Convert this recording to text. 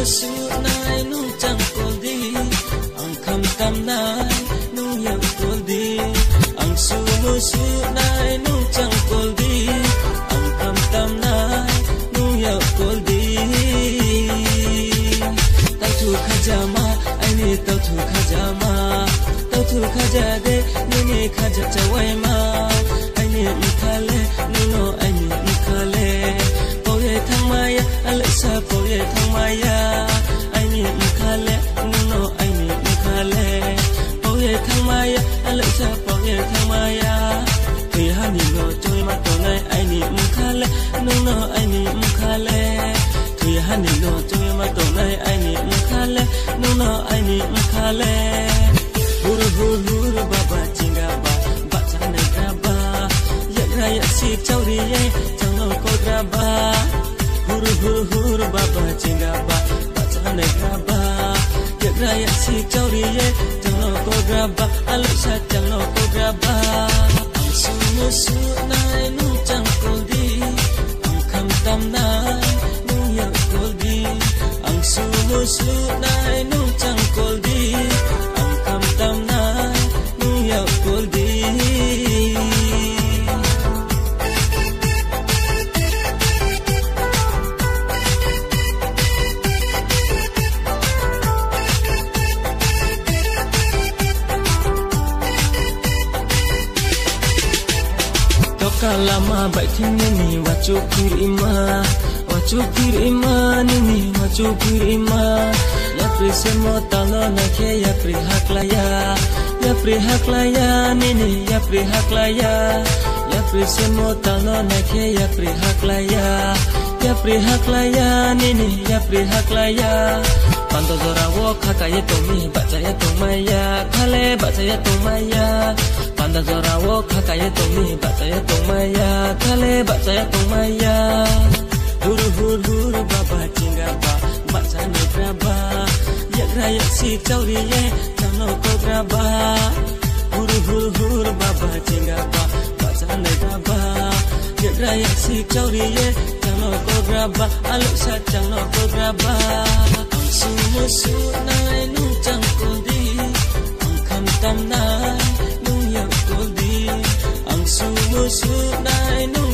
su nai nu chang kol di ang kham tam nai nu yau kol di ang su nai nu chang kol di ang kham tam nai nu yau kol di tau thu khajama ai ni tau thu khajama tau thu khajade ni ni khaja chawai ma ai ni mkhale nu no ai ni mkhale pau ye thang maya alisa pau ye thang maya ai ni mkhale nu no ai ni mkhale pau ye thang maya alisa pau ye thang maya thei ha ni no choi ma to nai ai ni mkhale nu no ai ni mkhale thei ha ni no choi ma to nai ai ni mkhale nu no ai ni mkhale huru huru baba chinga ba cha ne ka ba ya ya si chau ri ye chang no ko tra ba huru huru baba chinga ba cha ne ka ba ya ya si chau ri ye chang no ko tra ba alu sa chang no ko tra ba su nai nu chang ko di ang kham tam nai nu ya ko di ang su nai nu chang ko di ang kham tam nai nu ya ko di lama baik tinggi ni wajukir ima ni wajukir ima ya pri semo talo na ke ya pri haklaya ni ya pri haklaya ya pri semo talo na ke ya pri haklaya ni ya pri haklaya pando zora wo khakaye tomi bachaya tomaya khale bachaya tomaya panda zora wo khakaye tomi bachaya tomaya khale bachaya tomaya huru baba chinga ba bachane graba yakra yaksi chauri ye chano ko graba huru baba chinga ba bachane graba yakra yaksi chauri ye chano ko graba alu sa chano ko graba su nai nu chang ko di ang kham tam nai nu ya ko di ang su nai nu